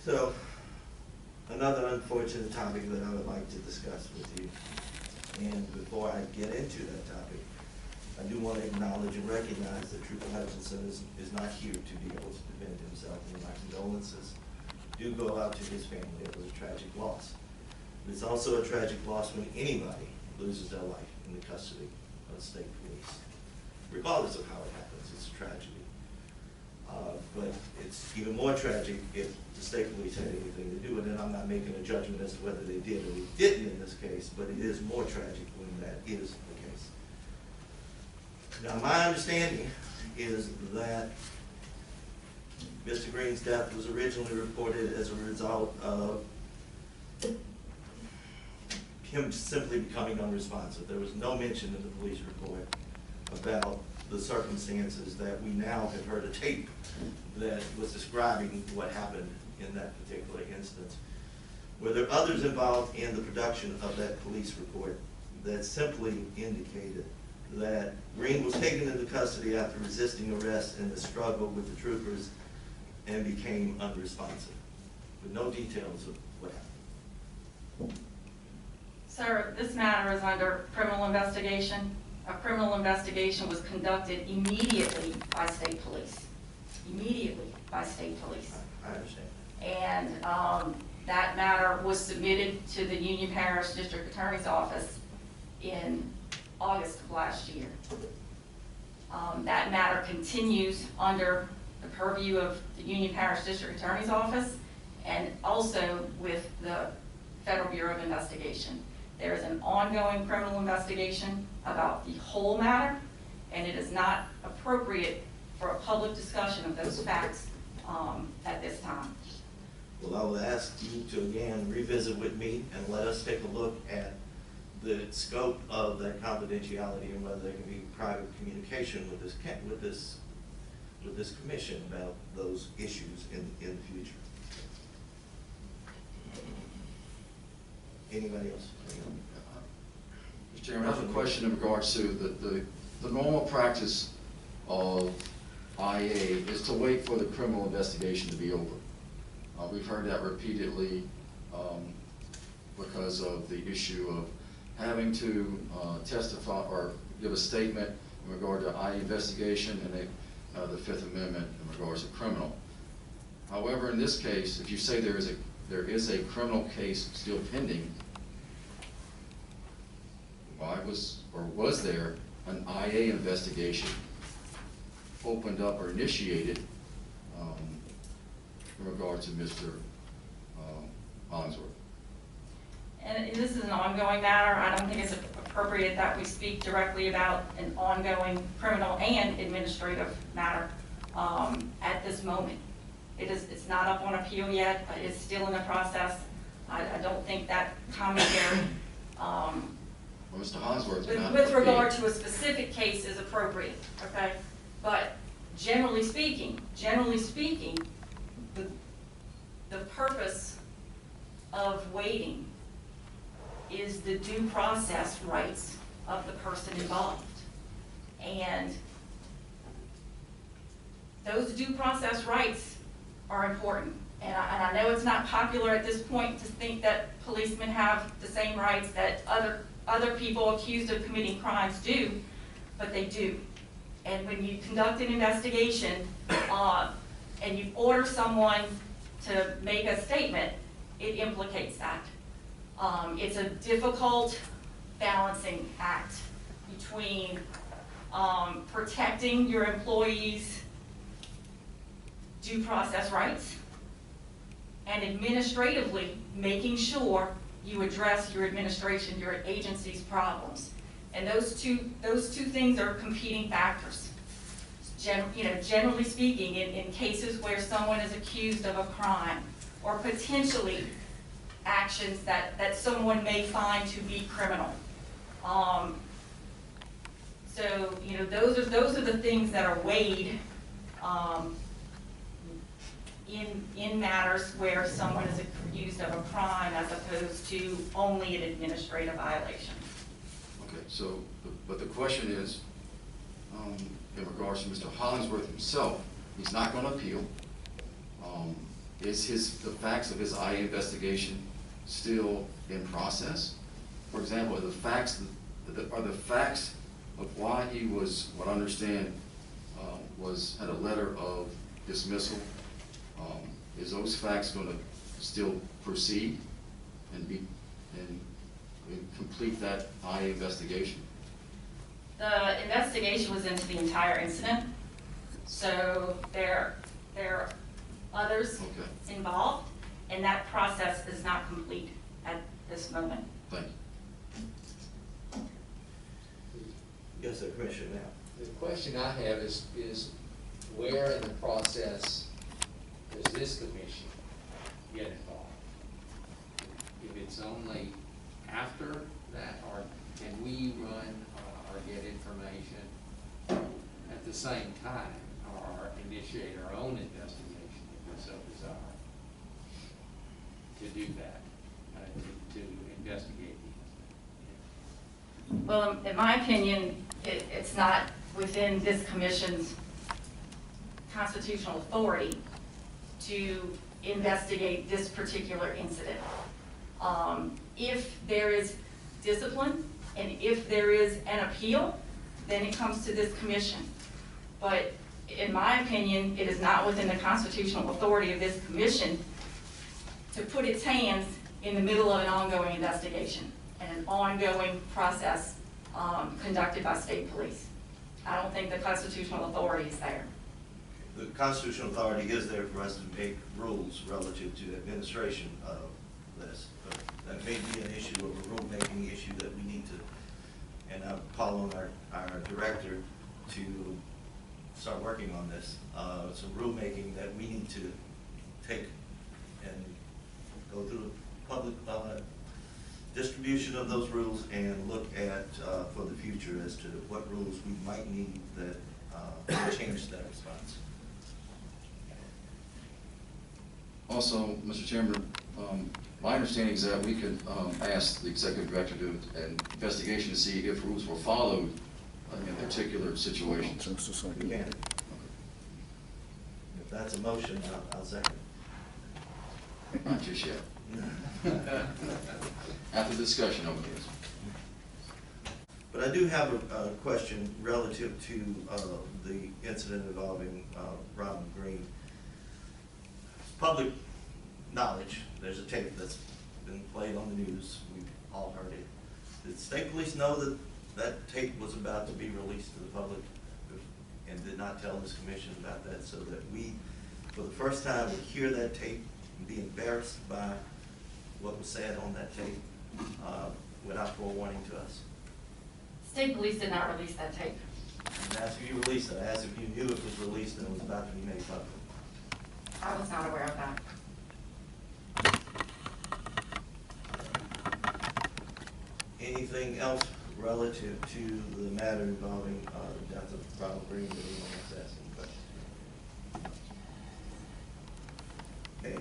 So, another unfortunate topic that I would like to discuss with you. And before I get into that topic, I do want to acknowledge and recognize that Trooper Hutchinson is not here to be able to defend himself, and my condolences do go out to his family. It was a tragic loss. But it's also a tragic loss when anybody loses their life in the custody of state police. Regardless of how it happens, it's a tragedy. But it's even more tragic if the state police had anything to do with it. I'm not making a judgment as to whether they did or they didn't in this case, but it is more tragic when that is the case. Now, my understanding is that Mr. Greene's death was originally reported as a result of him simply becoming unresponsive. There was no mention in the police report about the circumstances that we now have heard a tape that was describing what happened in that particular instance. Were there others involved in the production of that police report that simply indicated that Greene was taken into custody after resisting arrest in the struggle with the troopers and became unresponsive, with no details of what happened? Sir, this matter is under criminal investigation. A criminal investigation was conducted immediately by state police. Immediately by state police. I understand. And that matter was submitted to the Union Parish District Attorney's Office in August of last year. That matter continues under the purview of the Union Parish District Attorney's Office and also with the Federal Bureau of Investigation. There is an ongoing criminal investigation about the whole matter, and it is not appropriate for a public discussion of those facts at this time. Well, I will ask you to again revisit with me and let us take a look at the scope of that confidentiality and whether there can be private communication with this commission about those issues in the future. Anybody else? Mr. Chairman, I have a question in regards to the normal practice of IA is to wait for the criminal investigation to be over. We've heard that repeatedly because of the issue of having to testify or give a statement in regard to IA investigation and the Fifth Amendment in regards to criminal. However, in this case, if you say there is a criminal case still pending, why was there an IA investigation opened up or initiated in regard to Mr. Hollingsworth? And this is an ongoing matter. I don't think it's appropriate that we speak directly about an ongoing criminal and administrative matter at this moment. It's not up on appeal yet. It's still in the process. I don't think that commentary Well, Mr. Hollingsworth with regard to a specific case is appropriate, okay? But generally speaking, the purpose of waiting is the due process rights of the person involved. And those due process rights are important. And I know it's not popular at this point to think that policemen have the same rights that other people accused of committing crimes do, but they do. And when you conduct an investigation and you order someone to make a statement, it implicates that. It's a difficult balancing act between protecting your employees' due process rights and administratively making sure you address your administration, your agency's problems. And those two things are competing factors. Generally speaking, in cases where someone is accused of a crime or potentially actions that someone may find to be criminal. So those are the things that are weighed in matters where someone is accused of a crime as opposed to only an administrative violation. Okay, so, but the question is, in regards to Mr. Hollingsworth himself, he's not going to appeal. is the facts of his IA investigation still in process? For example, are the facts of why he was, what I understand, had a letter of dismissal, is those facts going to still proceed and complete that IA investigation? The investigation was into the entire incident, so there are others Okay. involved, and that process is not complete at this moment. Thank you. Yes, sir, Commissioner now. The question I have is where in the process does this commission get involved? If it's only after that, or can we run or get information at the same time, or initiate our own investigation if we so desire to do that, to investigate the incident? Well, in my opinion, it's not within this commission's constitutional authority to investigate this particular incident. If there is discipline and if there is an appeal, then it comes to this commission. But in my opinion, it is not within the constitutional authority of this commission to put its hands in the middle of an ongoing investigation and an ongoing process conducted by state police. I don't think the constitutional authority is there. The constitutional authority is there for us to make rules relative to administration of this. But that may be an issue of a rulemaking issue that we need to, and I'm calling our director to start working on this. Some rulemaking that we need to take and go through public distribution of those rules and look at for the future as to what rules we might need that will change that response. Also, Mr. Chairman, my understanding is that we could ask the executive director to do an investigation to see if rules were followed in particular situations. We can. If that's a motion, I'll second. Not just yet. After discussion over this. But I do have a question relative to the incident involving Roanld Greene. Public knowledge, there's a tape that's been played on the news, we've all heard it. Did state police know that that tape was about to be released to the public and did not tell this commission about that, so that we, for the first time, would hear that tape and be embarrassed by what was said on that tape without forewarning to us? State police did not release that tape. I didn't ask if you released it, I asked if you knew it was released and it was about to be made public. I was not aware of that. Anything else relative to the matter involving the death of Roanld Greene that anyone wants to ask any questions? Okay.